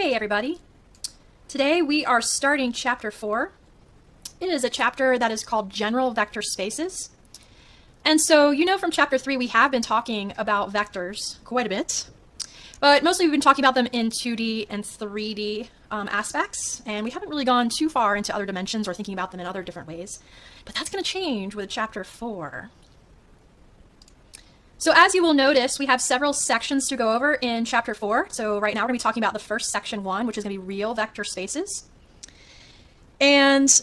Hey everybody! Today we are starting chapter 4. It is a chapter that is called General Vector Spaces. And so you know from chapter 3 we have been talking about vectors quite a bit, but mostly we've been talking about them in 2D and 3D aspects, and we haven't really gone too far into other dimensions or thinking about them in other different ways. But that's going to change with chapter 4. So as you will notice, we have several sections to go over in chapter 4. So right now we're going to be talking about the first section 1, which is going to be real vector spaces. And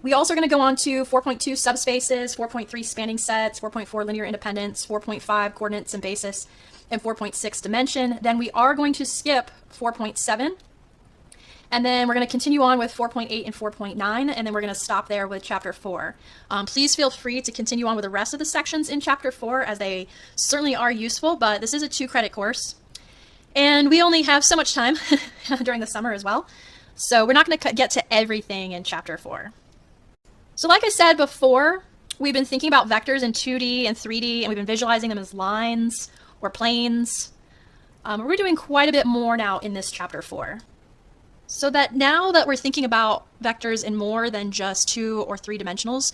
we also are going to go on to 4.2 subspaces, 4.3 spanning sets, 4.4 linear independence, 4.5 coordinates and basis, and 4.6 dimension. Then we are going to skip 4.7. And then we're going to continue on with 4.8 and 4.9, and then we're going to stop there with chapter 4. Please feel free to continue on with the rest of the sections in chapter 4, as they certainly are useful, but this is a 2-credit course. And we only have so much time during the summer as well, so we're not going to get to everything in chapter 4. So like I said before, we've been thinking about vectors in 2D and 3D, and we've been visualizing them as lines or planes. We're doing quite a bit more now in this chapter 4. So that now that we're thinking about vectors in more than just 2 or 3 dimensionals,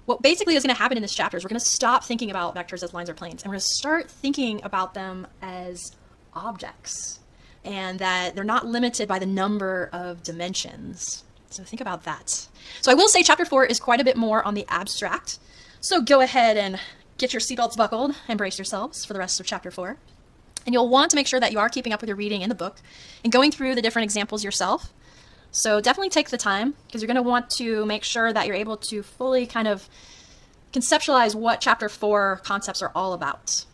what basically is going to happen in this chapter is we're going to stop thinking about vectors as lines or planes, and we're going to start thinking about them as objects, and that they're not limited by the number of dimensions. So think about that. So I will say chapter 4 is quite a bit more on the abstract. So go ahead and get your seatbelts buckled and brace yourselves for the rest of chapter 4. And you'll want to make sure that you are keeping up with your reading in the book and going through the different examples yourself. So definitely take the time, because you're going to want to make sure that you're able to fully kind of conceptualize what chapter 4 concepts are all about.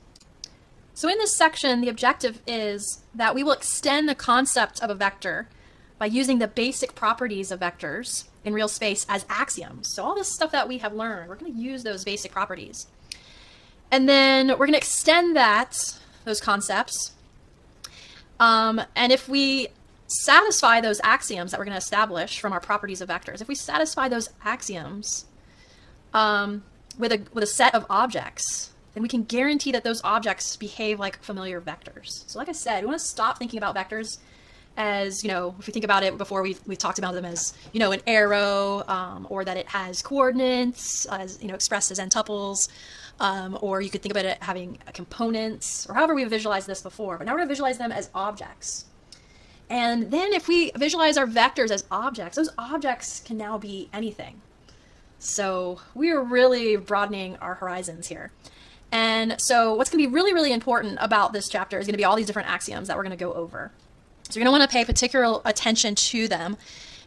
So in this section, the objective is that we will extend the concept of a vector by using the basic properties of vectors in real space as axioms. So all this stuff that we have learned, we're going to use those basic properties. And then we're going to extend those concepts. And if we satisfy those axioms that we're going to establish from our properties of vectors, if we satisfy those axioms with a set of objects, then we can guarantee that those objects behave like familiar vectors. So like I said, we want to stop thinking about vectors as, if we think about it before, we've talked about them as, an arrow, or that it has coordinates, as, expressed as n-tuples. Or you could think about it having components, or however we visualized this before, but now we're going to visualize them as objects. And then if we visualize our vectors as objects, those objects can now be anything. So we are really broadening our horizons here. And so what's going to be really, really important about this chapter is going to be all these different axioms that we're going to go over. So you're going to want to pay particular attention to them.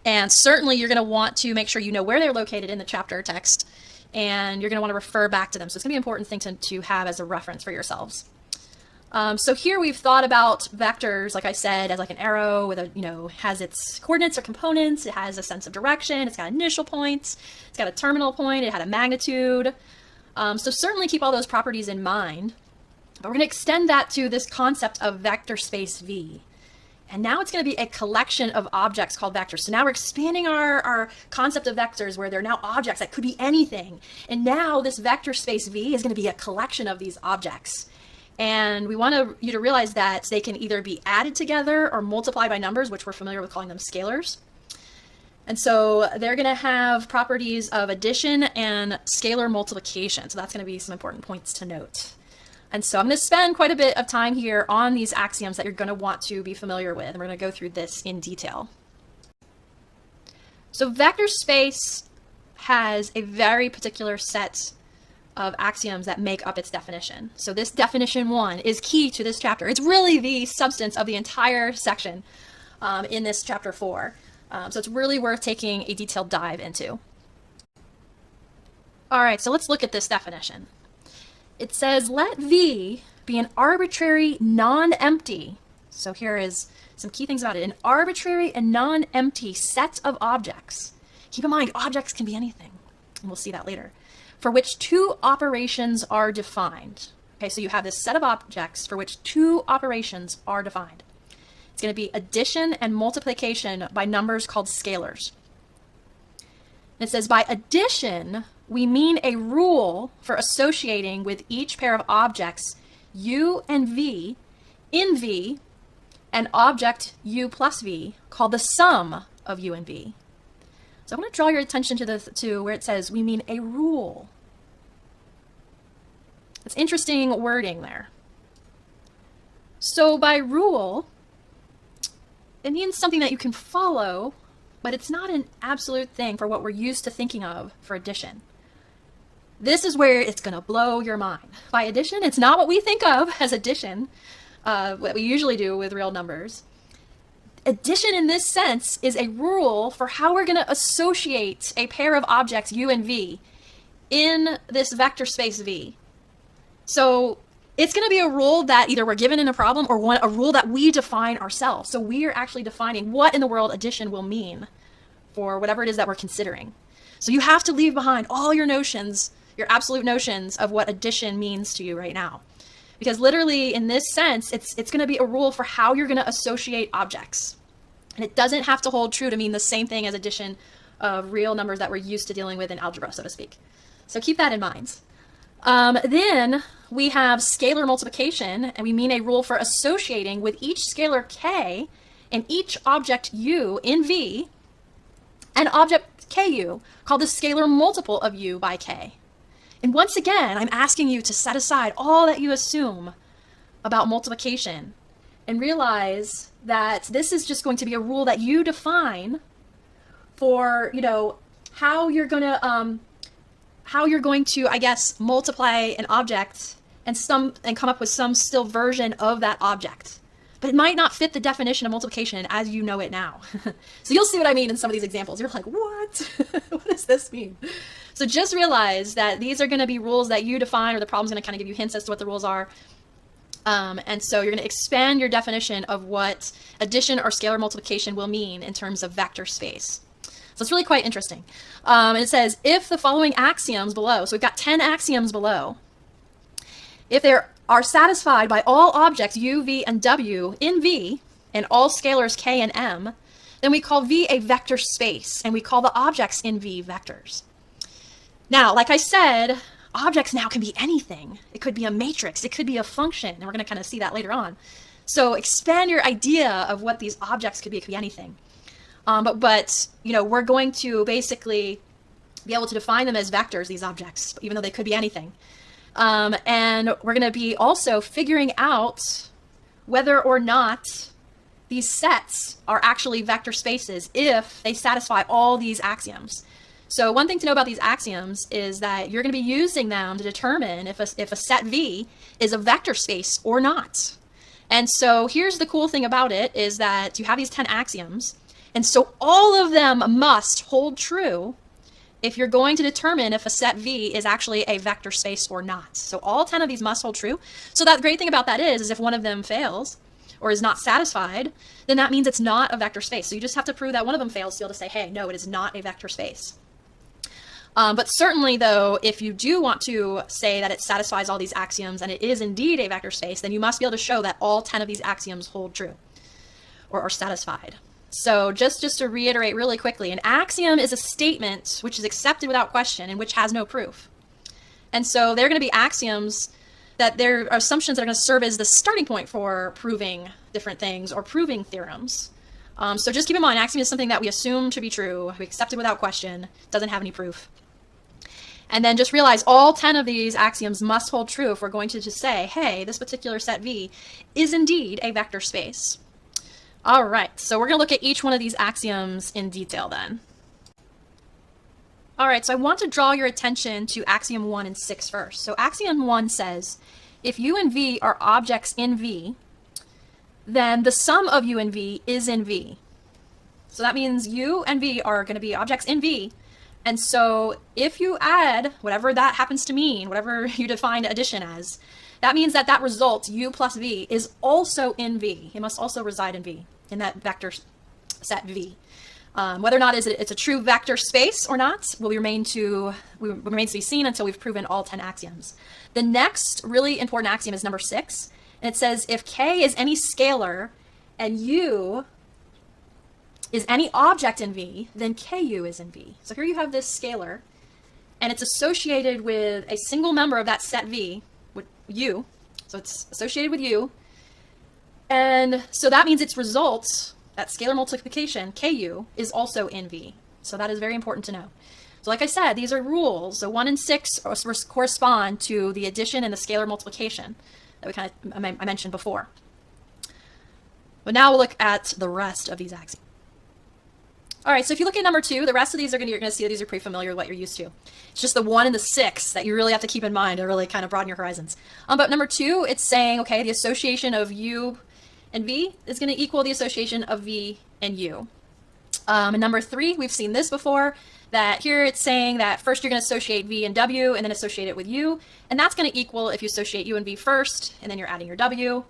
And certainly you're going to want to make sure you know where they're located in the chapter text, and you're going to want to refer back to them. So it's going to be an important thing to have as a reference for yourselves. So here we've thought about vectors, like I said, as like an arrow with has its coordinates or components. It has a sense of direction. It's got initial points. It's got a terminal point. It had a magnitude. So certainly keep all those properties in mind. But we're going to extend that to this concept of vector space V. And now it's going to be a collection of objects called vectors. So now we're expanding our concept of vectors, where they're now objects that could be anything. And now this vector space V is going to be a collection of these objects. And we want you to realize that they can either be added together or multiplied by numbers, which we're familiar with calling them scalars. And so they're going to have properties of addition and scalar multiplication. So that's going to be some important points to note. And so I'm going to spend quite a bit of time here on these axioms that you're going to want to be familiar with, and we're going to go through this in detail. So vector space has a very particular set of axioms that make up its definition. So this definition 1 is key to this chapter. It's really the substance of the entire section in this chapter 4. So it's really worth taking a detailed dive into. All right, so let's look at this definition. It says, let V be an arbitrary non-empty. So here is some key things about it. An arbitrary and non-empty set of objects. Keep in mind, objects can be anything, and we'll see that later, for which 2 operations are defined. Okay, so you have this set of objects for which 2 operations are defined. It's going to be addition and multiplication by numbers called scalars. And it says, by addition, we mean a rule for associating with each pair of objects U and V in V an object u plus v called the sum of u and v. So I want to draw your attention to where it says we mean a rule. It's interesting wording there. So by rule, it means something that you can follow, but it's not an absolute thing for what we're used to thinking of for addition. This is where it's going to blow your mind. By addition, it's not what we think of as addition, what we usually do with real numbers. Addition in this sense is a rule for how we're going to associate a pair of objects u and v in this vector space V. So it's going to be a rule that either we're given in a problem or a rule that we define ourselves. So we are actually defining what in the world addition will mean for whatever it is that we're considering. So you have to leave behind all your notions, your absolute notions of what addition means to you right now. Because literally in this sense, it's going to be a rule for how you're going to associate objects. And it doesn't have to hold true to mean the same thing as addition of real numbers that we're used to dealing with in algebra, so to speak. So keep that in mind. Then we have scalar multiplication, and we mean a rule for associating with each scalar k and each object u in V an object ku called the scalar multiple of u by k. And once again, I'm asking you to set aside all that you assume about multiplication and realize that this is just going to be a rule that you define for, how you're going to, I guess, multiply an object and come up with some still version of that object. But it might not fit the definition of multiplication as you know it now. So you'll see what I mean in some of these examples. You're like, what? What does this mean? So just realize that these are going to be rules that you define, or the problem's going to kind of give you hints as to what the rules are. And so you're going to expand your definition of what addition or scalar multiplication will mean in terms of vector space. So it's really quite interesting. And it says, if the following axioms below, so we've got 10 axioms below, if they are satisfied by all objects u, v, and w in V, and all scalars k and m, then we call V a vector space, and we call the objects in V vectors. Now, like I said, objects now can be anything. It could be a matrix, it could be a function, and we're going to kind of see that later on. So expand your idea of what these objects could be. It could be anything. But we're going to basically be able to define them as vectors, these objects, even though they could be anything. And we're going to be also figuring out whether or not these sets are actually vector spaces if they satisfy all these axioms. So one thing to know about these axioms is that you're going to be using them to determine if a set V is a vector space or not. And so here's the cool thing about it is that you have these 10 axioms, and so all of them must hold true if you're going to determine if a set V is actually a vector space or not. So all 10 of these must hold true. So that great thing about that is if one of them fails or is not satisfied, then that means it's not a vector space. So you just have to prove that one of them fails to be able to say, hey, no, it is not a vector space. But certainly, though, if you do want to say that it satisfies all these axioms and it is indeed a vector space, then you must be able to show that all 10 of these axioms hold true or are satisfied. So just to reiterate really quickly, an axiom is a statement which is accepted without question and which has no proof. And so they're going to be axioms that they're assumptions that are going to serve as the starting point for proving different things or proving theorems. So just keep in mind, axiom is something that we assume to be true, we accept it without question, doesn't have any proof. And then just realize all 10 of these axioms must hold true if we're going to just say, hey, this particular set V is indeed a vector space. All right, so we're going to look at each one of these axioms in detail then. All right, so I want to draw your attention to axiom 1 and 6 first. So axiom 1 says, if U and V are objects in V, then the sum of U and V is in V. So that means U and V are going to be objects in V. And so if you add whatever that happens to mean, whatever you define addition as, that means that that result, U plus V, is also in V. It must also reside in V, in that vector set V. Whether or not it's a true vector space or not remains to be seen until we've proven all 10 axioms. The next really important axiom is number 6. And it says, if K is any scalar and U is any object in V, then KU is in V. So here you have this scalar, and it's associated with a single member of that set V, with U. So it's associated with U. And so that means its result, that scalar multiplication, Ku, is also in V. So that is very important to know. So like I said, these are rules. So 1 and 6 correspond to the addition and the scalar multiplication that I mentioned before. But now we'll look at the rest of these axioms. All right, so if you look at number 2, the rest of these you're going to see that these are pretty familiar with what you're used to. It's just the 1 and the 6 that you really have to keep in mind to really kind of broaden your horizons. But number 2, it's saying, okay, the association of U and V is going to equal the association of V and U. And number 3, we've seen this before, that here it's saying that first you're going to associate V and W and then associate it with U. And that's going to equal if you associate U and V first, and then you're adding your W.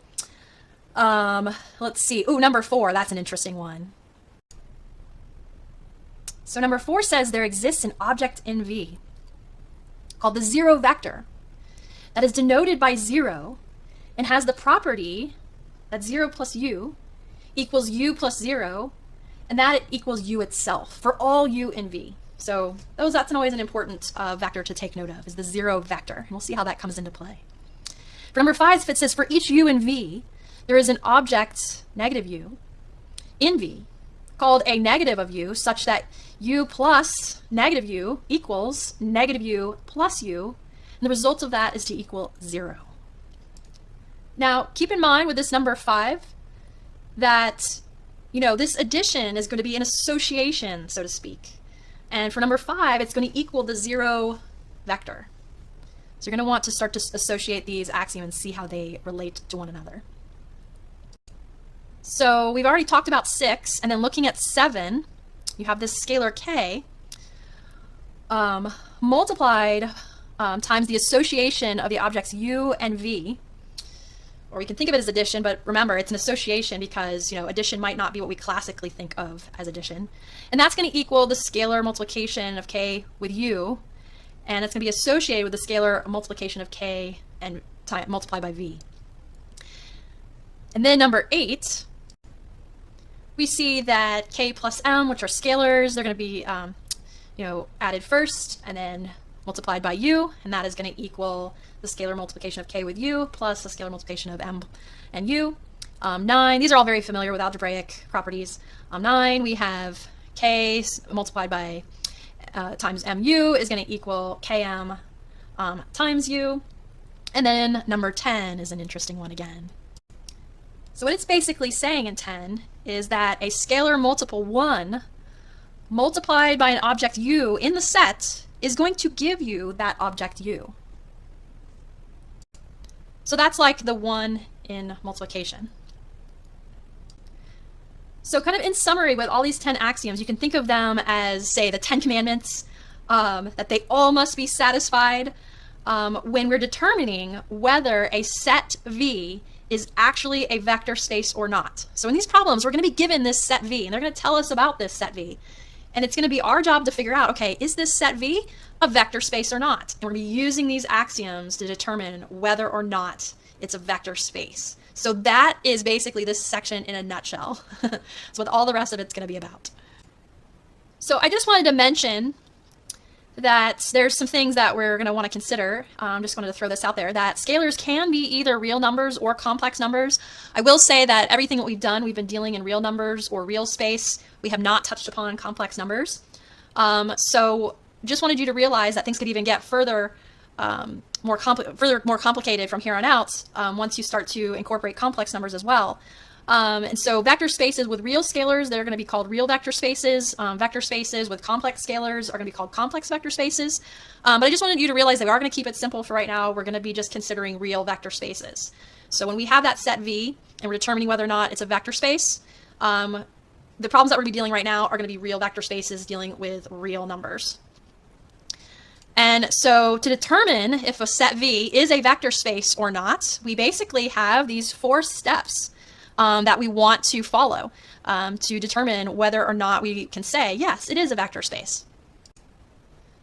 Let's see. Ooh, number 4, that's an interesting one. So number 4 says there exists an object in V called the zero vector that is denoted by 0 and has the property that 0 plus U equals U plus 0, and that it equals U itself for all U in V. So that's always an important vector to take note of, is the zero vector. And we'll see how that comes into play. For number 5, it says for each U in V, there is an object, negative U, in V, called a negative of U, such that U plus negative U equals negative U plus U, and the result of that is to equal 0. Now, keep in mind with this number 5 that, this addition is going to be an association, so to speak. And for number 5, it's going to equal the 0 vector. So you're going to want to start to associate these axioms and see how they relate to one another. So we've already talked about 6, and then looking at 7, you have this scalar k multiplied times the association of the objects U and V. Or we can think of it as addition, but remember, it's an association because, addition might not be what we classically think of as addition. And that's going to equal the scalar multiplication of k with U, and it's going to be associated with the scalar multiplication of k and multiplied by V. And then number 8, we see that k plus m, which are scalars, they're going to be added first and then multiplied by u, and that is going to equal the scalar multiplication of k with u plus the scalar multiplication of m and u. 9, these are all very familiar with algebraic properties. 9, we have k multiplied by times mu is going to equal km times u. And then number 10 is an interesting one again. So what it's basically saying in 10 is that a scalar multiple 1 multiplied by an object u in the set is going to give you that object u. So that's like the 1 in multiplication. So kind of in summary, with all these 10 axioms, you can think of them as, say, the 10 commandments, that they all must be satisfied when we're determining whether a set V is actually a vector space or not. So in these problems, we're going to be given this set V, and they're going to tell us about this set V. And it's going to be our job to figure out, okay, is this set V a vector space or not? And we're going to be using these axioms to determine whether or not it's a vector space. So that is basically this section in a nutshell. That's what all the rest of it's going to be about. So I just wanted to mention that there's some things that we're going to want to consider. Just wanted to throw this out there, that scalars can be either real numbers or complex numbers. I will say that everything that we've done, we've been dealing in real numbers or real space. We have not touched upon complex numbers. So just wanted you to realize that things could even get further more complicated from here on out once you start to incorporate complex numbers as well. And so vector spaces with real scalars, they're going to be called real vector spaces. Vector spaces with complex scalars are going to be called complex vector spaces. But I just wanted you to realize that we are going to keep it simple for right now. We're going to be just considering real vector spaces. So when we have that set V and we're determining whether or not it's a vector space, the problems that we're going to be dealing right now are going to be real vector spaces dealing with real numbers. And so to determine if a set V is a vector space or not, we basically have these 4 steps that we want to follow to determine whether or not we can say, yes, it is a vector space.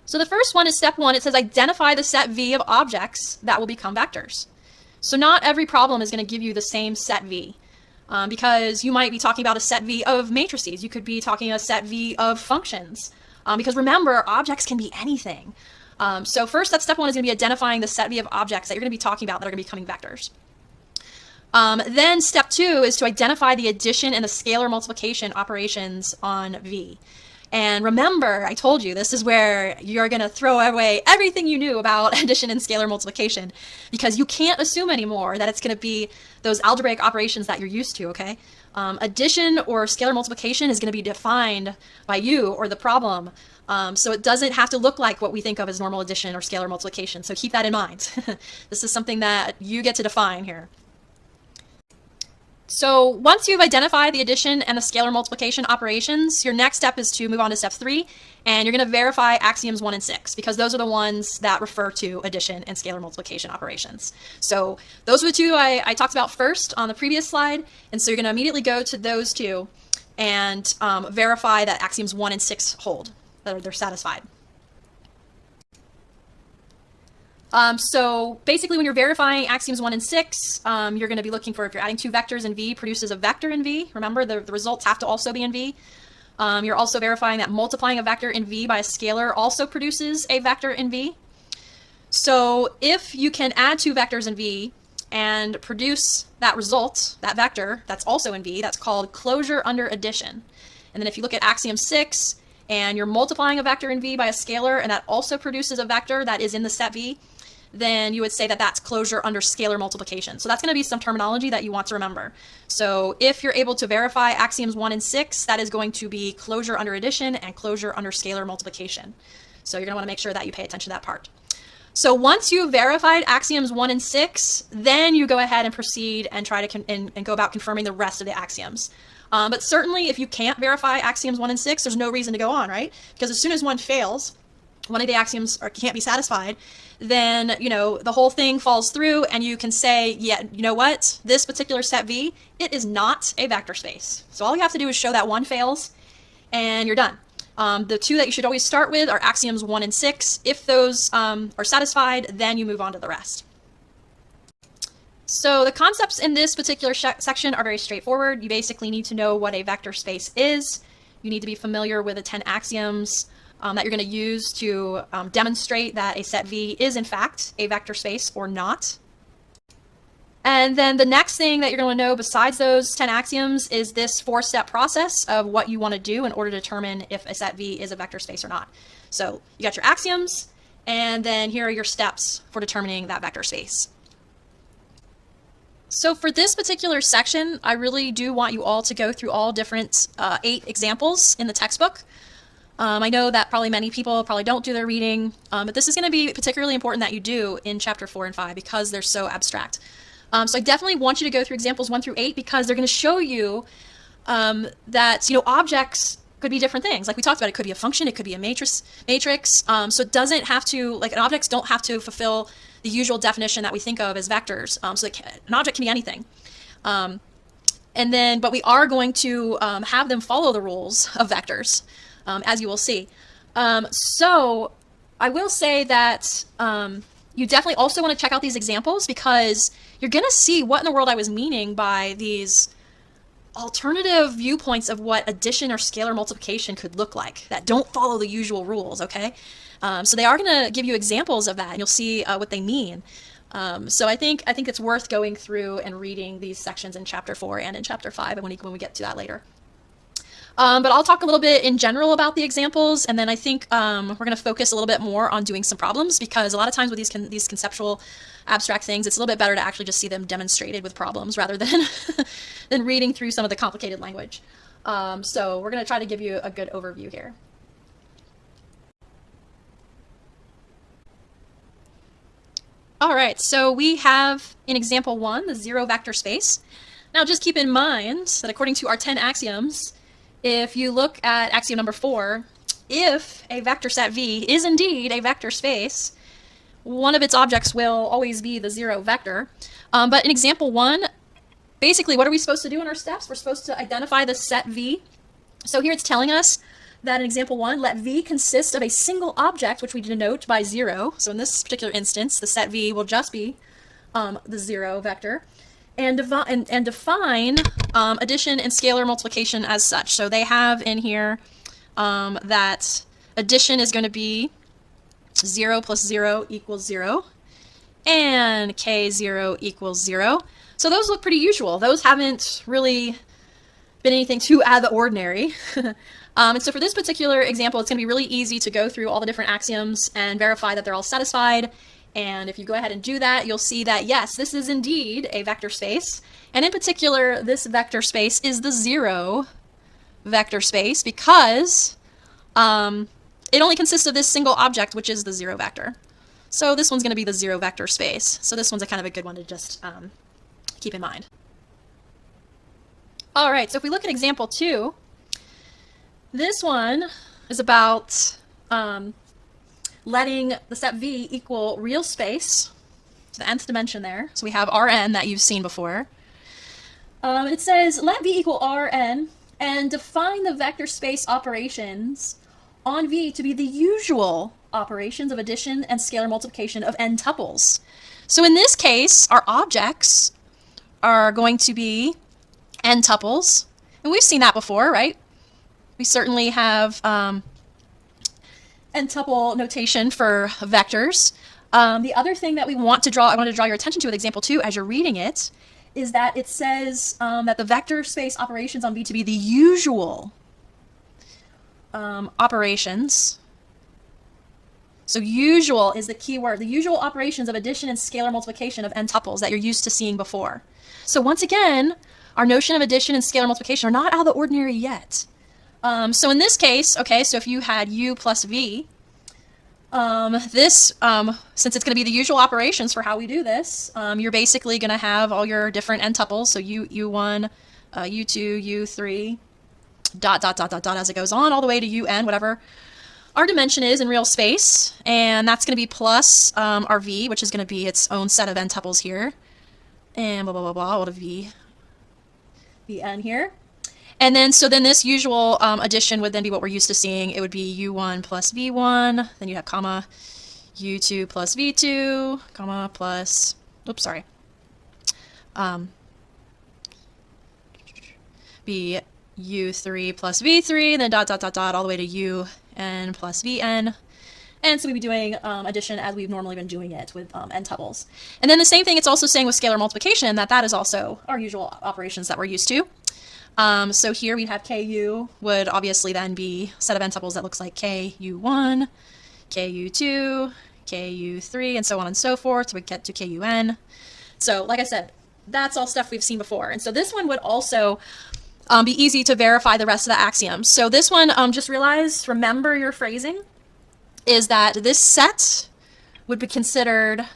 So the first one is step 1. It says identify the set V of objects that will become vectors. So not every problem is going to give you the same set V, because you might be talking about a set V of matrices. You could be talking a set V of functions, because remember, objects can be anything. So first, that step 1 is going to be identifying the set V of objects that you're going to be talking about that are going to be becoming vectors. Then step 2 is to identify the addition and the scalar multiplication operations on V. And remember, I told you, this is where you're going to throw away everything you knew about addition and scalar multiplication, because you can't assume anymore that it's going to be those algebraic operations that you're used to, okay? Addition or scalar multiplication is going to be defined by you or the problem. So it doesn't have to look like what we think of as normal addition or scalar multiplication. So keep that in mind. This is something that you get to define here. So once you've identified the addition and the scalar multiplication operations, your next step is to move on to step 3, and you're going to verify axioms 1 and 6, because those are the ones that refer to addition and scalar multiplication operations. So those are the two I talked about first on the previous slide, and so you're going to immediately go to those two and verify that axioms 1 and 6 hold, that they're satisfied. So basically when you're verifying axioms 1 and 6, you're going to be looking for if you're adding two vectors in V produces a vector in V. Remember, the results have to also be in V. You're also verifying that multiplying a vector in V by a scalar also produces a vector in V. So if you can add two vectors in V and produce that result, that vector, that's also in V, that's called closure under addition. And then if you look at axiom 6 and you're multiplying a vector in V by a scalar and that also produces a vector that is in the set V, then you would say that that's closure under scalar multiplication. So that's going to be some terminology that you want to remember. So if you're able to verify axioms 1 and 6, that is going to be closure under addition and closure under scalar multiplication. So you're going to want to make sure that you pay attention to that part. So once you've verified axioms 1 and 6, then you go ahead and proceed and try to and go about confirming the rest of the axioms. But certainly if you can't verify axioms 1 and 6, there's no reason to go on, right? Because as soon as one fails, one of the axioms can't be satisfied, then, you know, the whole thing falls through and you can say, yeah, you know what, this particular set V, it is not a vector space. So all you have to do is show that one fails and you're done. The two that you should always start with are axioms 1 and 6. If those are satisfied, then you move on to the rest. So the concepts in this particular section are very straightforward. You basically need to know what a vector space is. You need to be familiar with the 10 axioms that you're going to use to demonstrate that a set V is in fact a vector space or not. And then the next thing that you're going to know besides those 10 axioms is this 4-step process of what you want to do in order to determine if a set V is a vector space or not. So you got your axioms, and then here are your steps for determining that vector space. So for this particular section, I really do want you all to go through all different 8 examples in the textbook. I know that probably many people probably don't do their reading, but this is going to be particularly important that you do in chapter 4 and 5 because they're so abstract. So I definitely want you to go through examples 1 through 8 because they're going to show you that, you know, objects could be different things. Like we talked about, it could be a function, it could be a matrix. So it doesn't have to, like, objects don't have to fulfill the usual definition that we think of as vectors. So an object can be anything. But we are going to have them follow the rules of vectors. As you will see. So I will say that you definitely also want to check out these examples because you're going to see what in the world I was meaning by these alternative viewpoints of what addition or scalar multiplication could look like that don't follow the usual rules, okay? So they are going to give you examples of that and you'll see what they mean. So I think it's worth going through and reading these sections in chapter 4 and in chapter 5 when we get to that later. But I'll talk a little bit in general about the examples, and then I think we're going to focus a little bit more on doing some problems because a lot of times with these conceptual abstract things, it's a little bit better to actually just see them demonstrated with problems rather than than reading through some of the complicated language. So we're going to try to give you a good overview here. All right, so we have in example 1 the 0 vector space. Now just keep in mind that according to our 10 axioms, if you look at axiom number 4, if a vector set V is indeed a vector space, one of its objects will always be the 0 vector. But in example 1, basically what are we supposed to do in our steps? We're supposed to identify the set V. So here it's telling us that in example 1, let V consist of a single object, which we denote by 0. So in this particular instance, the set V will just be the 0 vector. And define addition and scalar multiplication as such. So they have in here that addition is going to be 0 plus 0 equals 0, and k0 equals 0. So those look pretty usual. Those haven't really been anything too out of the ordinary. And so for this particular example, it's going to be really easy to go through all the different axioms and verify that they're all satisfied. And if you go ahead and do that, you'll see that yes, this is indeed a vector space. And in particular, this vector space is the 0 vector space because it only consists of this single object, which is the 0 vector. So this one's going to be the 0 vector space. So this one's a kind of a good one to just keep in mind. All right, so if we look at example 2, this one is about letting the set V equal real space, the nth dimension there. So we have Rn that you've seen before. It says let V equal Rn and define the vector space operations on V to be the usual operations of addition and scalar multiplication of n tuples. So in this case, our objects are going to be n tuples, and we've seen that before, right? We certainly have n tuple notation for vectors. The other thing that I want to draw your attention to with example 2 as you're reading it is that it says that the vector space operations on V to be the usual operations. So usual is the key word. The usual operations of addition and scalar multiplication of n tuples that you're used to seeing before. So once again, our notion of addition and scalar multiplication are not out of the ordinary yet. So in this case, okay, so if you had u plus v, since it's going to be the usual operations for how we do this, you're basically going to have all your different n tuples, so u1, u2, u3, dot, dot, dot, dot, dot, as it goes on, all the way to un, whatever our dimension is in real space, and that's going to be plus our v, which is going to be its own set of n tuples here, and blah, blah, blah, blah, what a vn here. And then, so then this usual addition would then be what we're used to seeing. It would be u1 plus v1, then you have comma, u2 plus v2, comma, plus, oops, sorry, be u3 plus v3, then dot, dot, dot, dot, all the way to un plus vn. And so we'd be doing addition as we've normally been doing it with n tuples. And then the same thing it's also saying with scalar multiplication, that is also our usual operations that we're used to. So here we'd have ku would obviously then be a set of n tuples that looks like ku1, ku2, ku3, and so on and so forth, so we get to kun. So like I said, that's all stuff we've seen before. And so this one would also be easy to verify the rest of the axioms. So this one, just remember your phrasing, is that this set would be considered,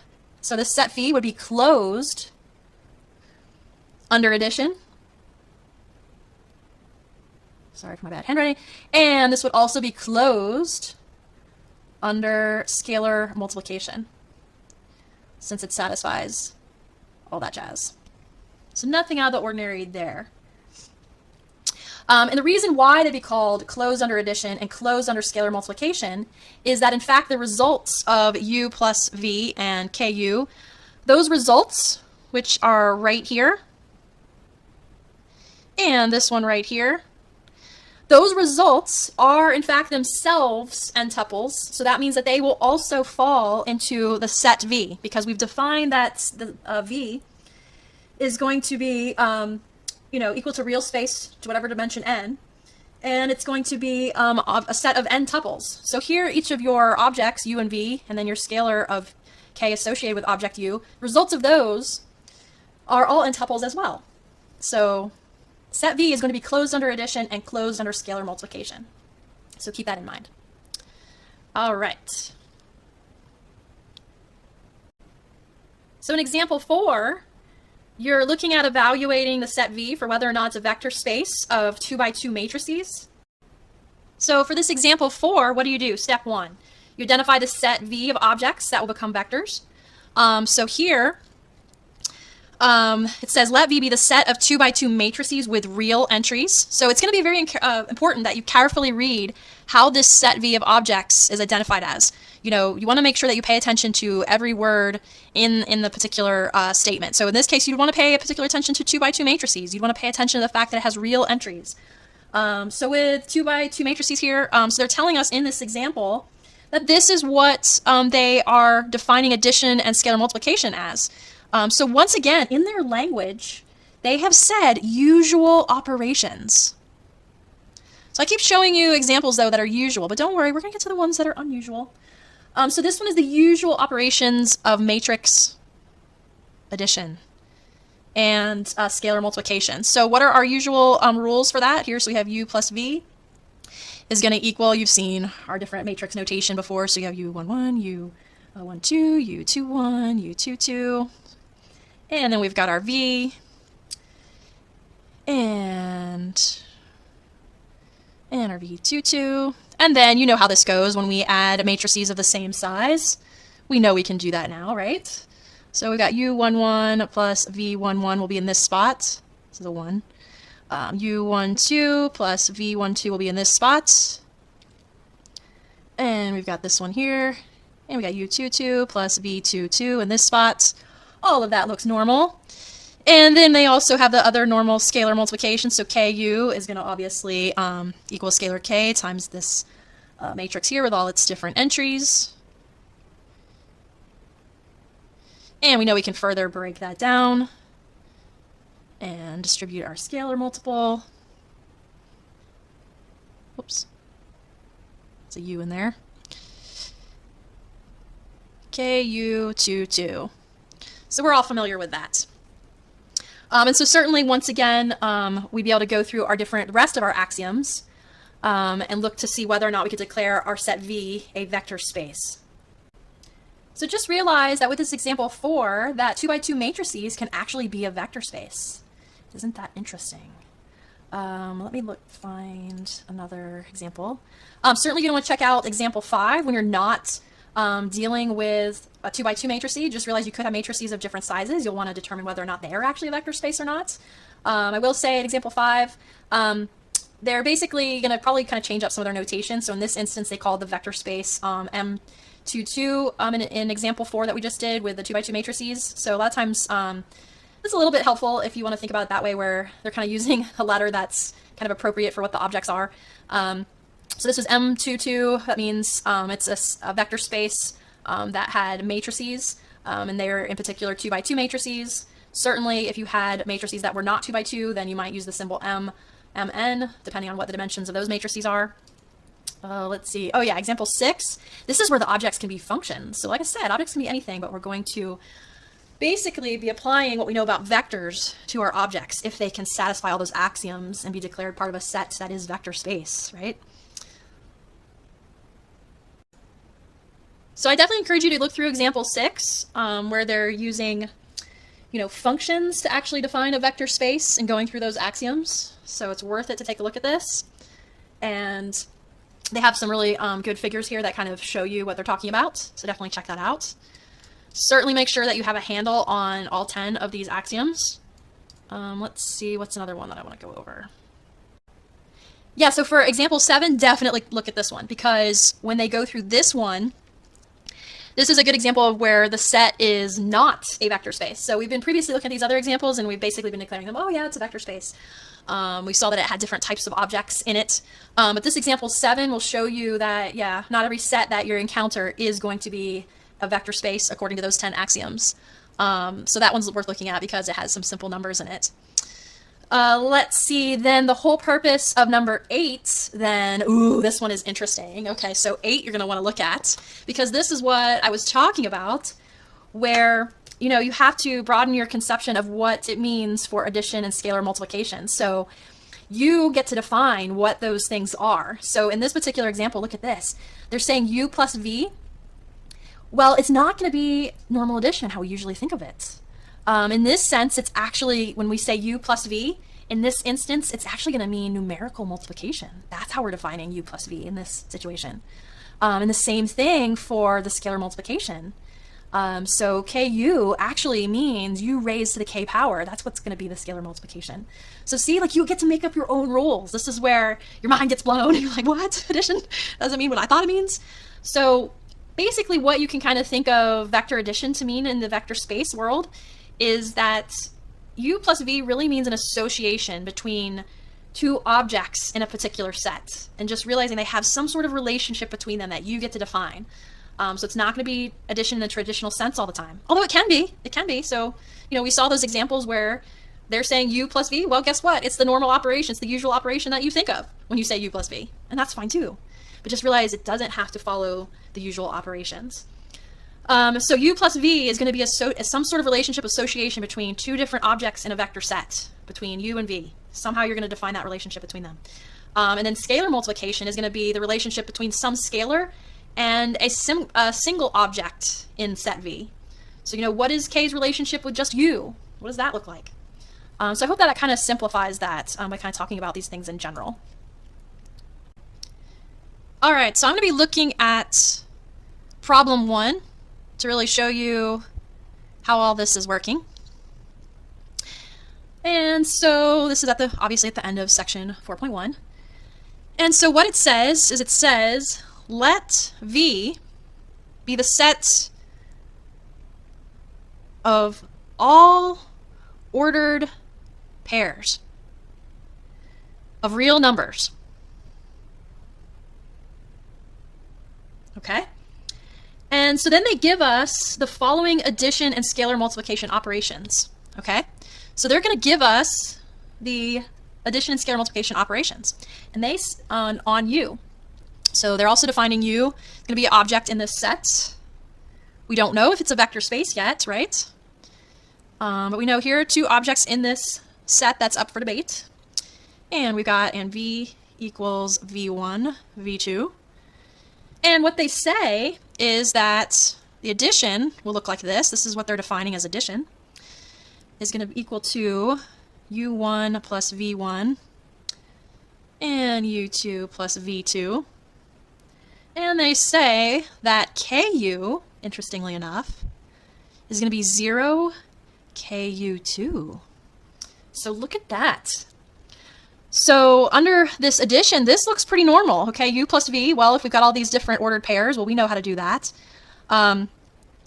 so this set V would be closed under addition. Sorry for my bad handwriting. And this would also be closed under scalar multiplication, since it satisfies all that jazz. So nothing out of the ordinary there. And the reason why they'd be called closed under addition and closed under scalar multiplication is that, in fact, the results of u plus v and ku, those results, which are right here, and this one right here, those results are, in fact, themselves n tuples. So that means that they will also fall into the set V, because we've defined that the V is going to be equal to real space to whatever dimension n, and it's going to be a set of n tuples. So here, each of your objects, u and v, and then your scalar of k associated with object u, results of those are all n tuples as well. So set V is going to be closed under addition and closed under scalar multiplication. So keep that in mind. All right. So in example 4, you're looking at evaluating the set V for whether or not it's a vector space of 2 by 2 matrices. So for this example 4, what do? Step 1. You identify the set V of objects that will become vectors. So here, it says let V be the set of 2 by 2 matrices with real entries. So it's going to be very important that you carefully read how this set V of objects is identified as. You want to make sure that you pay attention to every word in the particular statement. So in this case, you'd want to pay a particular attention to 2 by 2 matrices. You'd want to pay attention to the fact that it has real entries. So with 2 by 2 matrices here, so they're telling us in this example that this is what they are defining addition and scalar multiplication as. So once again, in their language, they have said usual operations. So I keep showing you examples, though, that are usual, but don't worry, we're going to get to the ones that are unusual. So this one is the usual operations of matrix addition and scalar multiplication. So what are our usual rules for that? Here, so we have u plus v is going to equal, you've seen our different matrix notation before, so you have u11, u12, u21, u22, and then we've got our v, and our v22, and then you know how this goes when we add matrices of the same size. We know we can do that now, right? So we've got u11 plus v11 will be in this spot. This is a 1. u12 plus v12 will be in this spot. And we've got this one here. And we got u22 plus v22 in this spot. All of that looks normal. And then they also have the other normal scalar multiplication. So ku is going to obviously equal scalar k times this matrix here with all its different entries. And we know we can further break that down and distribute our scalar multiple. Whoops. It's a u in there. Ku22. So we're all familiar with that. And so certainly, once again, we'd be able to go through our the rest of our axioms and look to see whether or not we could declare our set V a vector space. So just realize that with this example 4, that 2x2 matrices can actually be a vector space. Isn't that interesting? Let me find another example. Certainly you're going to want to check out example 5 when you're not dealing with a 2x2 matrix. Just realize you could have matrices of different sizes. You'll want to determine whether or not they are actually a vector space or not. I will say in example 5, they're basically going to probably kind of change up some of their notation. So in this instance, they call the vector space M22 in example 4 that we just did with the 2x2 matrices. So a lot of times it's a little bit helpful if you want to think about it that way, where they're kind of using a letter that's kind of appropriate for what the objects are. So this was M22. That means it's a vector space that had matrices, and they were in particular 2x2 matrices. Certainly, if you had matrices that were not 2x2, then you might use the symbol Mn, depending on what the dimensions of those matrices are. Let's see. Oh yeah, example 6. This is where the objects can be functions. So like I said, objects can be anything, but we're going to basically be applying what we know about vectors to our objects if they can satisfy all those axioms and be declared part of a set that is vector space, right? So I definitely encourage you to look through example 6, where they're using, functions to actually define a vector space and going through those axioms. So it's worth it to take a look at this. And they have some really good figures here that kind of show you what they're talking about. So definitely check that out. Certainly make sure that you have a handle on all 10 of these axioms. Let's see, what's another one that I want to go over? Yeah, so for example 7, definitely look at this one, because when they go through this one, this is a good example of where the set is not a vector space. So we've been previously looking at these other examples, and we've basically been declaring them, oh yeah, it's a vector space. We saw that it had different types of objects in it. But this example 7 will show you that, yeah, not every set that you encounter is going to be a vector space according to those 10 axioms. So that one's worth looking at because it has some simple numbers in it. Let's see, then the whole purpose of number 8, then, ooh, this one is interesting. Okay, so 8 you're going to want to look at, because this is what I was talking about, where, you have to broaden your conception of what it means for addition and scalar multiplication. So you get to define what those things are. So in this particular example, look at this. They're saying u plus v. Well, it's not going to be normal addition, how we usually think of it. In this sense, it's actually, when we say u plus v, in this instance, it's actually going to mean numerical multiplication. That's how we're defining u plus v in this situation. And the same thing for the scalar multiplication. So ku actually means u raised to the k power. That's what's going to be the scalar multiplication. So see, you get to make up your own rules. This is where your mind gets blown. You're like, what? Addition doesn't mean what I thought it means. So basically what you can kind of think of vector addition to mean in the vector space world is that u plus v really means an association between two objects in a particular set, and just realizing they have some sort of relationship between them that you get to define. So it's not going to be addition in a traditional sense all the time. Although it can be. It can be. So, we saw those examples where they're saying u plus v. Well, guess what? It's the normal operation. It's the usual operation that you think of when you say u plus v. And that's fine too. But just realize it doesn't have to follow the usual operations. So u plus v is going to be some sort of relationship association between two different objects in a vector set, between u and v. Somehow you're going to define that relationship between them. And then scalar multiplication is going to be the relationship between some scalar and a single object in set v. So, what is k's relationship with just u? What does that look like? So I hope that kind of simplifies that by kind of talking about these things in general. All right, so I'm going to be looking at problem 1 to really show you how all this is working. And so this is obviously at the end of section 4.1. And so what it says is let V be the set of all ordered pairs of real numbers. Okay? And so then they give us the following addition and scalar multiplication operations. Okay? So they're going to give us the addition and scalar multiplication operations. And they on U. So they're also defining U is going to be an object in this set. We don't know if it's a vector space yet, right? But we know here are two objects in this set that's up for debate. And we've got V equals V1, V2. And what they say is that the addition will look like this. This is what they're defining as addition. Is going to equal to U1 plus V1 and U2 plus V2. And they say that KU, interestingly enough, is going to be 0 KU2. So look at that. So under this addition, this looks pretty normal. Okay, U plus V, well, if we've got all these different ordered pairs, well, we know how to do that.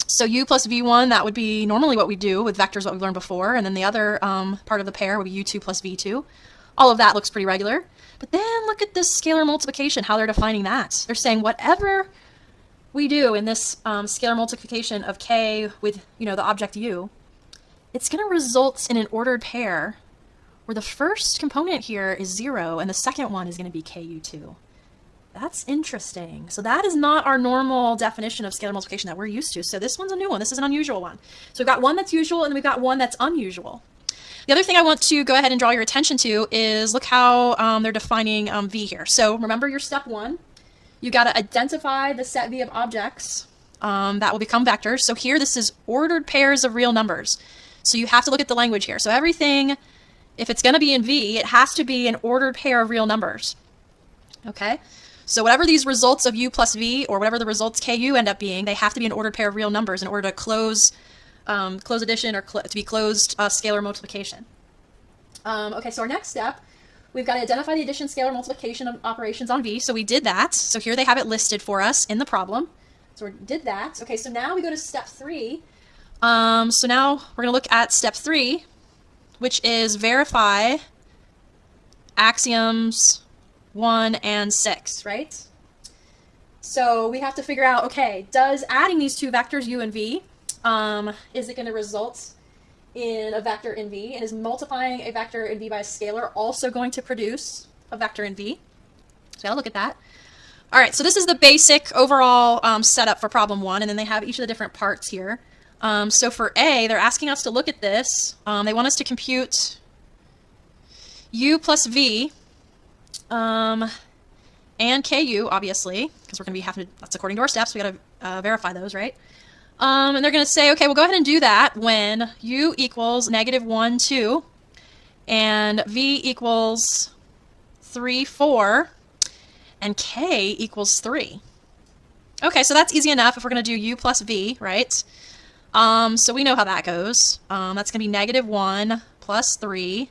So U plus V1, that would be normally what we do with vectors, what we've learned before. And then the other part of the pair would be U2 plus V2. All of that looks pretty regular. But then look at this scalar multiplication, how they're defining that. They're saying whatever we do in this scalar multiplication of K with, the object U, it's going to result in an ordered pair where the first component here is 0 and the second one is going to be KU2. That's interesting. So that is not our normal definition of scalar multiplication that we're used to. So this one's a new one. This is an unusual one. So we've got one that's usual and then we've got one that's unusual. The other thing I want to go ahead and draw your attention to is look how they're defining V here. So remember your step 1. You got to identify the set V of objects that will become vectors. So here this is ordered pairs of real numbers. So you have to look at the language here. So everything, if it's going to be in V, it has to be an ordered pair of real numbers. Okay? So whatever these results of U plus V, or whatever the results KU end up being, they have to be an ordered pair of real numbers in order to close addition or to be closed scalar multiplication. Okay, so our next step, we've got to identify the addition scalar multiplication of operations on V. So we did that. So here they have it listed for us in the problem. So we did that. Okay, so now we go to step 3. So now we're going to look at step 3, which is verify axioms 1 and 6, right? So we have to figure out, okay, does adding these two vectors U and V, is it going to result in a vector in V? And is multiplying a vector in V by a scalar also going to produce a vector in V? So I'll look at that. All right, so this is the basic overall setup for problem 1, and then they have each of the different parts here. So for A, they're asking us to look at this. They want us to compute U plus V and KU, obviously, because we're going to be having to, that's according to our steps, we got to verify those, right? And they're going to say, okay, well, go ahead and do that when U equals -1, 2, and V equals 3, 4, and K equals 3. Okay, so that's easy enough if we're going to do U plus V, right? So we know how that goes. That's going to be -1 plus 3,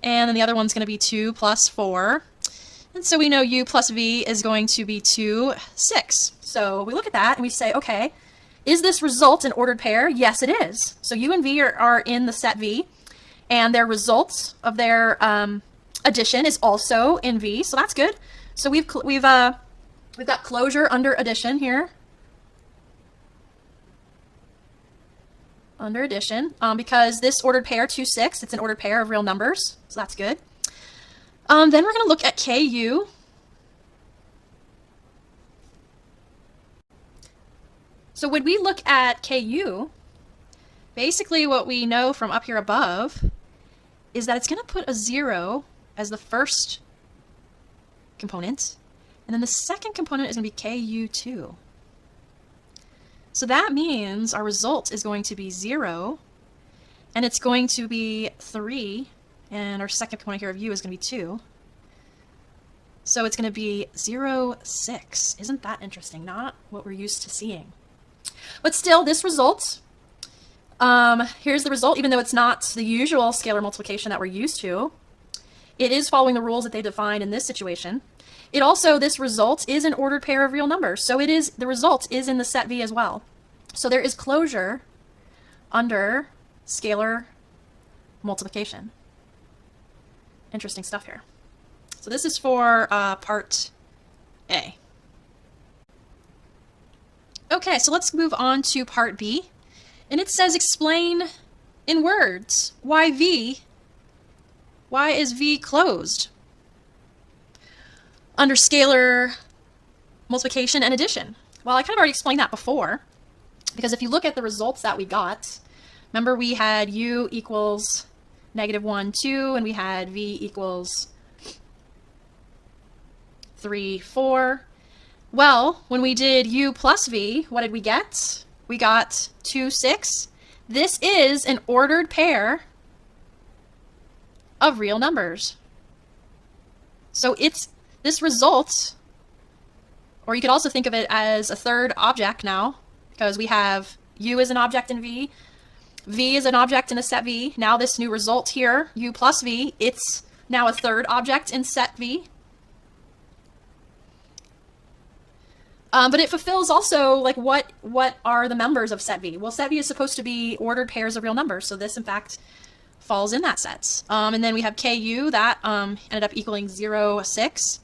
and then the other one's going to be 2 plus 4. And so we know U plus V is going to be 2, 6. So we look at that and we say, okay, is this result an ordered pair? Yes, it is. So U and V are in the set V, and their results of their addition is also in V, so that's good. So we've got closure under addition here. under addition, because this ordered pair 2, 6, it's an ordered pair of real numbers, so that's good. Then we're going to look at KU. So when we look at KU, basically what we know from up here above is that it's going to put a 0 as the first component, and then the second component is going to be KU2. So that means our result is going to be 0, and it's going to be 3, and our second component here of U is going to be 2. So it's going to be 0, 6. Isn't that interesting? Not what we're used to seeing. But still, this result, here's the result, even though it's not the usual scalar multiplication that we're used to, it is following the rules that they defined in this situation. It also, this result is an ordered pair of real numbers, so it is, the result is in the set V as well. So there is closure under scalar multiplication. Interesting stuff here. So this is for part A. Okay, so let's move on to part B. And it says explain in words why is V closed under scalar multiplication and addition. Well, I kind of already explained that before, because if you look at the results that we got, remember we had U equals -1, 2, and we had V equals 3, 4. Well, when we did U plus V, what did we get? We got 2, 6. This is an ordered pair of real numbers. So it's this result, or you could also think of it as a third object now, because we have U as an object in V, V is an object in the set V. Now this new result here, U plus V, it's now a third object in set V. But it fulfills also, like, what are the members of set V? Well, set V is supposed to be ordered pairs of real numbers, so this, in fact, falls in that set. And then we have KU, that ended up equaling 0, 6.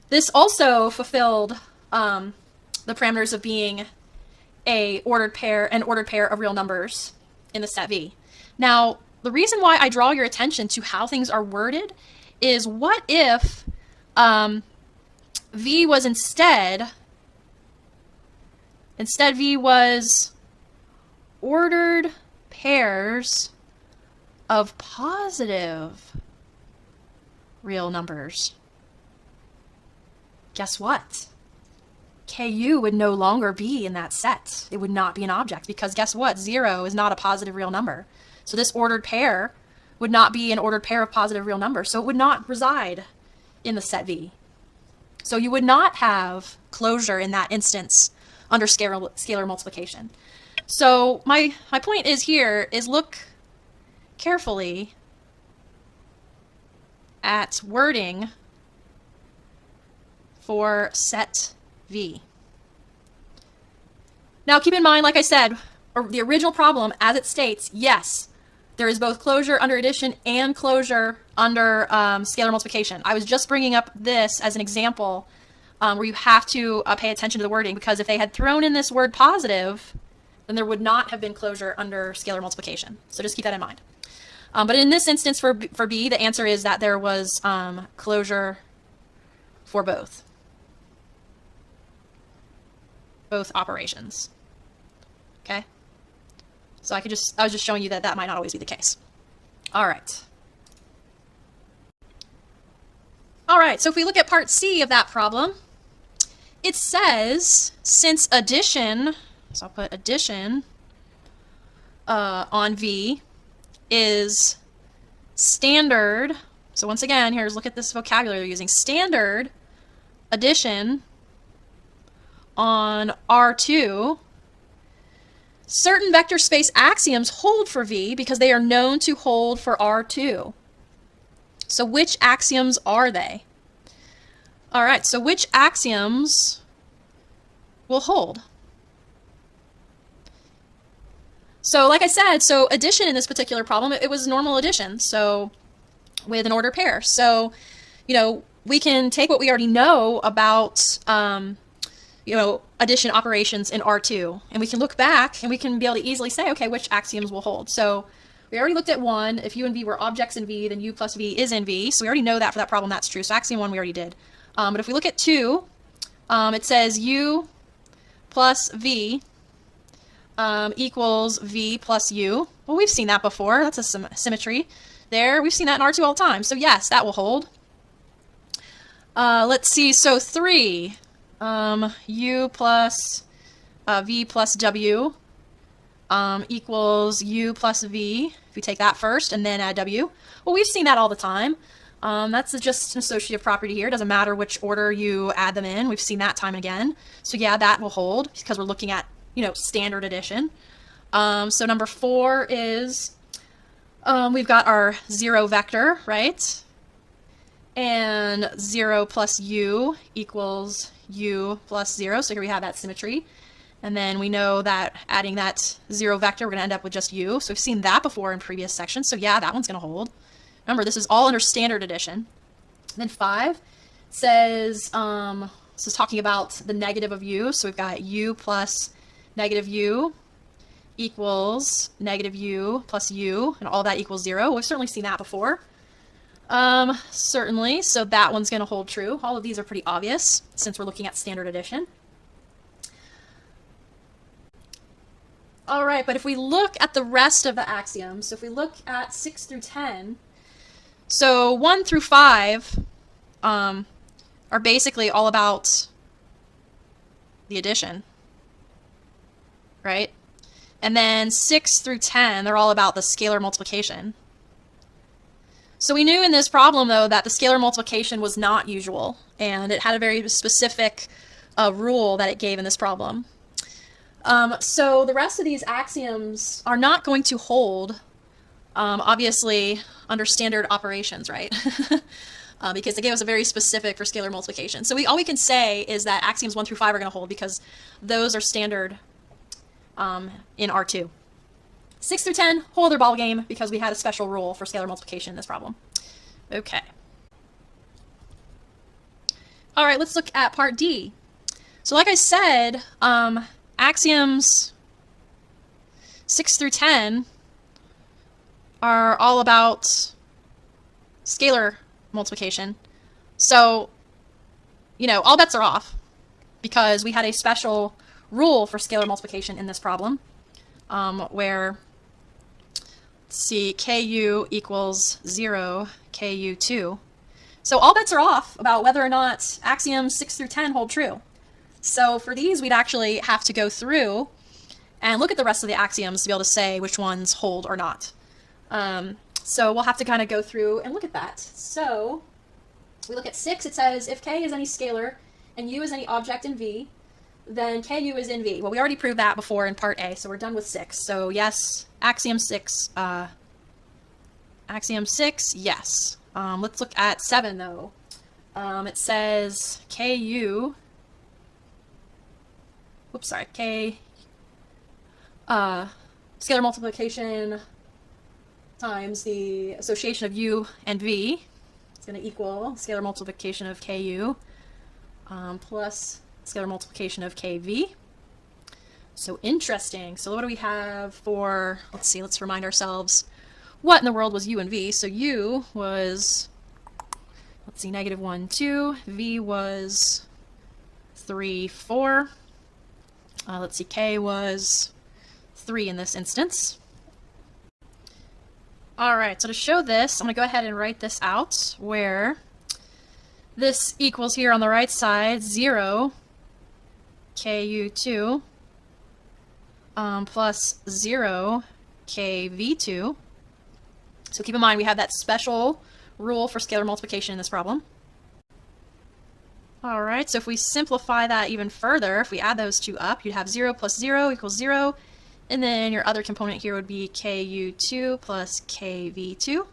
This also fulfilled the parameters of being an ordered pair of real numbers in the set V. Now, the reason why I draw your attention to how things are worded is, what if V was instead V was ordered pairs of positive real numbers? Guess what? KU would no longer be in that set. It would not be an object, because guess what? 0 is not a positive real number. So this ordered pair would not be an ordered pair of positive real numbers. So it would not reside in the set V. So you would not have closure in that instance under scalar multiplication. So my point is here is look carefully at wording for set V. Now keep in mind, like I said, the original problem as it states, yes, there is both closure under addition and closure under scalar multiplication. I was just bringing up this as an example where you have to pay attention to the wording, because if they had thrown in this word positive, then there would not have been closure under scalar multiplication. So just keep that in mind. But in this instance for B, the answer is that there was closure for both operations. Okay? So I was just showing you that that might not always be the case. All right. All right, so if we look at part C of that problem, it says, since addition, so I'll put addition on V is standard, so once again, look at this vocabulary they're using, standard addition on R2, certain vector space axioms hold for V because they are known to hold for R2. So which axioms are they? All right, so which axioms will hold? So like I said, so addition in this particular problem, it was normal addition, so with an ordered pair. So, you know, we can take what we already know about addition operations in R2. And we can look back and we can be able to easily say, okay, which axioms will hold. So we already looked at 1. If U and V were objects in V, then U plus V is in V. So we already know that for that problem that's true. So axiom 1 we already did. But if we look at 2, it says U plus V equals V plus U. Well, we've seen that before. That's a symmetry there. We've seen that in R2 all the time. So yes, that will hold. Let's see. So 3, U plus V plus W equals U plus V. If we take that first and then add W. Well, we've seen that all the time. That's just an associative property here. It doesn't matter which order you add them in. We've seen that time and again. So yeah, that will hold because we're looking at, standard addition. So number 4 is, we've got our 0 vector, right? And 0 plus U equals U plus 0. So here we have that symmetry. And then we know that adding that 0 vector, we're going to end up with just U. So we've seen that before in previous sections. So yeah, that one's going to hold. Remember, this is all under standard addition. Then 5 says, this is talking about the negative of U. So we've got U plus negative U equals negative U plus U, and all that equals 0. We've certainly seen that before. Certainly, so that one's going to hold true. All of these are pretty obvious since we're looking at standard addition. All right, but if we look at the rest of the axioms, so if we look at 6 through 10, so 1 through 5 are basically all about the addition, right? And then 6 through 10, they're all about the scalar multiplication. So we knew in this problem, though, that the scalar multiplication was not usual, and it had a very specific rule that it gave in this problem. So the rest of these axioms are not going to hold, obviously, under standard operations, right? Because they gave us a very specific for scalar multiplication. So all we can say is that axioms 1 through 5 are going to hold because those are standard in R2. 6 through 10, whole other ball game because we had a special rule for scalar multiplication in this problem. Okay. All right, let's look at part D. So like I said, axioms 6 through 10 are all about scalar multiplication. So, all bets are off because we had a special rule for scalar multiplication in this problem where, let's see, KU equals 0, KU2. So all bets are off about whether or not axioms 6 through 10 hold true. So for these, we'd actually have to go through and look at the rest of the axioms to be able to say which ones hold or not. So we'll have to kind of go through and look at that. So we look at 6, it says if K is any scalar and U is any object in V, then KU is in V. Well, we already proved that before in part A, so we're done with 6. So yes, axiom 6, yes. Let's look at 7 though. It says KU, scalar multiplication times the association of U and V. It's going to equal scalar multiplication of KU plus scalar multiplication of KV. So interesting. So what do we have for, let's remind ourselves, what in the world was U and V? So U was, negative 1, 2. V was 3, 4. K was 3 in this instance. All right, so to show this, I'm going to go ahead and write this out where this equals here on the right side 0 KU2 plus 0 KV2. So keep in mind we have that special rule for scalar multiplication in this problem. All right, so if we simplify that even further, if we add those two up, you'd have 0 plus 0 equals 0. And then your other component here would be KU2 plus KV2. All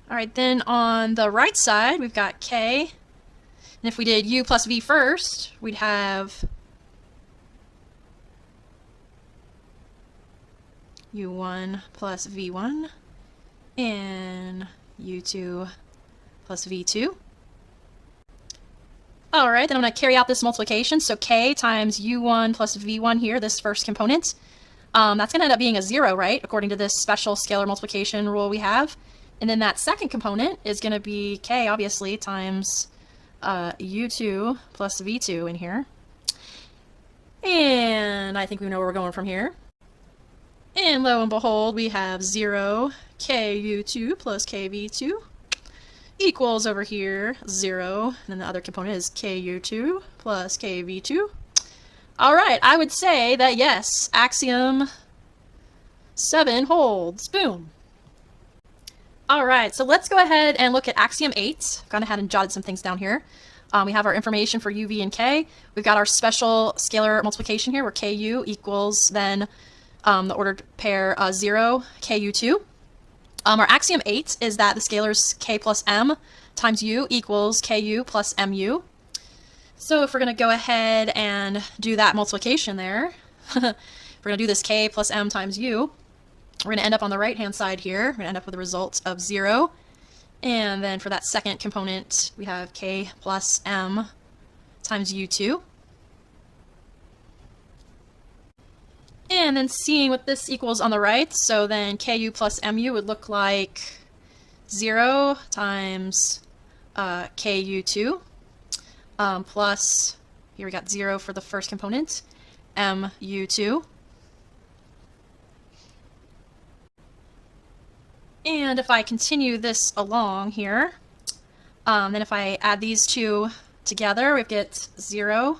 right, then on the right side, we've got K. And if we did U plus V first, we'd have U1 plus V1 and U2 plus V2. All right, then I'm going to carry out this multiplication. So k times u1 plus v1 here, this first component. That's going to end up being a 0, right, according to this special scalar multiplication rule we have. And then that second component is going to be k, obviously, times u2 plus v2 in here. And I think we know where we're going from here. And lo and behold, we have 0 ku2 plus kv2 equals over here 0, and then the other component is ku2 plus kv2. All right, I would say that yes, axiom 7 holds. Boom. All right, so let's go ahead and look at axiom 8. I've gone ahead and jotted some things down here. We have our information for u, v, and k. We've got our special scalar multiplication here where ku equals then the ordered pair 0, ku2. Our axiom 8 is that the scalars k plus m times u equals ku plus mu. So if we're going to go ahead and do that multiplication there, we're going to do this k plus m times u, we're going to end up on the right-hand side here. We're going to end up with a result of 0. And then for that second component, we have k plus m times u2. And then seeing what this equals on the right, so then ku plus mu would look like 0 times ku2 plus, here we got 0 for the first component, mu2. And if I continue this along here, then if I add these two together, we get 0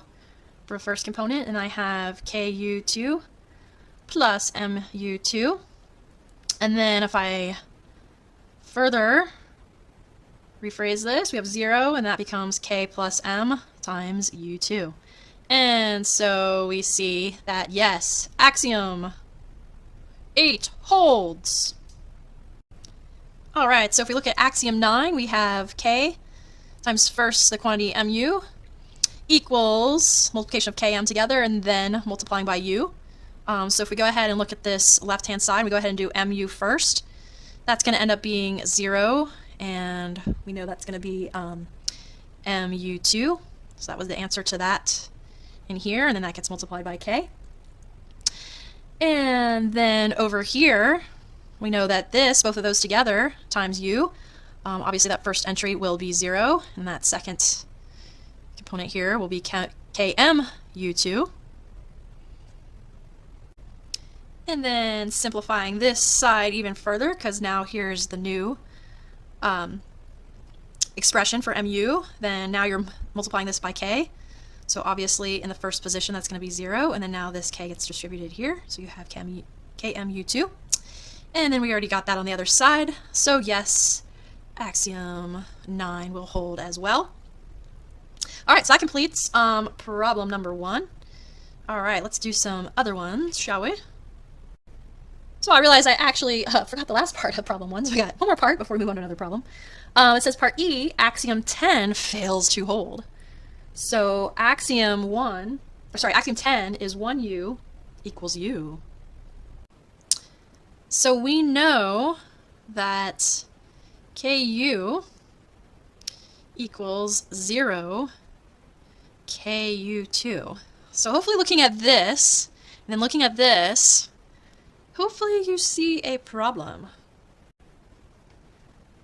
for the first component, and I have ku2 plus mu2. And then if I further rephrase this, we have 0, and that becomes k plus m times u2. And so we see that, yes, axiom 8 holds. All right, so if we look at axiom 9, we have k times first the quantity mu equals multiplication of km together and then multiplying by u. So if we go ahead and look at this left-hand side, we go ahead and do mu first. That's going to end up being 0, and we know that's going to be mu2. So that was the answer to that in here, and then that gets multiplied by k. And then over here, we know that this, both of those together, times u, obviously that first entry will be 0, and that second component here will be km u2. And then simplifying this side even further, because now here's the new expression for mu, then now you're multiplying this by k. So obviously in the first position that's going to be 0, and then now this k gets distributed here, so you have kmu2. And then we already got that on the other side, so yes, axiom 9 will hold as well. All right, so that completes problem number 1. All right, let's do some other ones, shall we? So I realized I actually forgot the last part of problem 1, so we got one more part before we move on to another problem. It says part E, axiom 10 fails to hold. So axiom 10 is 1u equals u. So we know that ku equals 0 ku2. So hopefully looking at this, and then looking at this, hopefully you see a problem.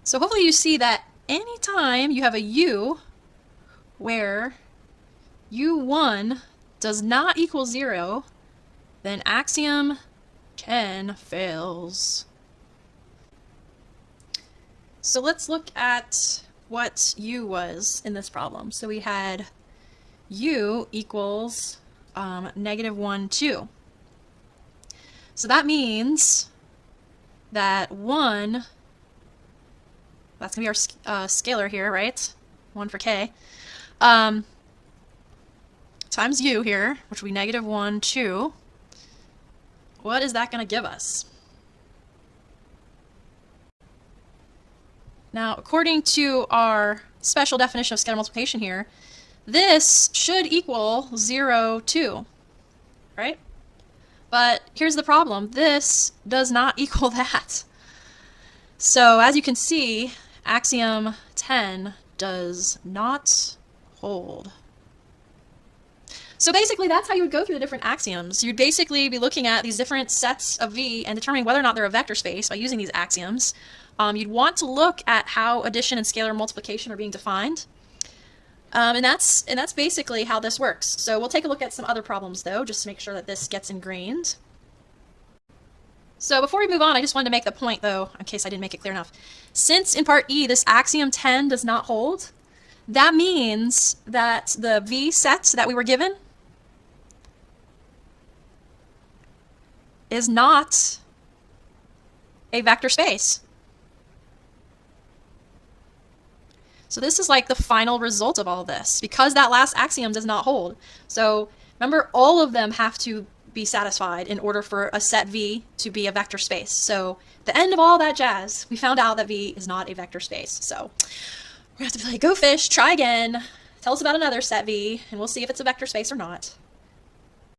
So hopefully you see that anytime you have a u where u1 does not equal 0, then axiom 10 fails. So let's look at what u was in this problem. So we had u equals -1, 2. So that means that 1, that's going to be our scalar here, right? 1 for k, times u here, which will be -1, 2. What is that going to give us? Now, according to our special definition of scalar multiplication here, this should equal 0, 2, right? But here's the problem. This does not equal that. So as you can see, axiom 10 does not hold. So basically, that's how you would go through the different axioms. You'd basically be looking at these different sets of V and determining whether or not they're a vector space by using these axioms. You'd want to look at how addition and scalar multiplication are being defined. And that's basically how this works. So we'll take a look at some other problems, though, just to make sure that this gets ingrained. So before we move on, I just wanted to make the point, though, in case I didn't make it clear enough. Since in part E, this axiom 10 does not hold, that means that the V set that we were given is not a vector space. So this is like the final result of all this, because that last axiom does not hold. So remember, all of them have to be satisfied in order for a set V to be a vector space. So at the end of all that jazz, we found out that V is not a vector space. So we're gonna have to be like, go fish, try again, tell us about another set V, and we'll see if it's a vector space or not.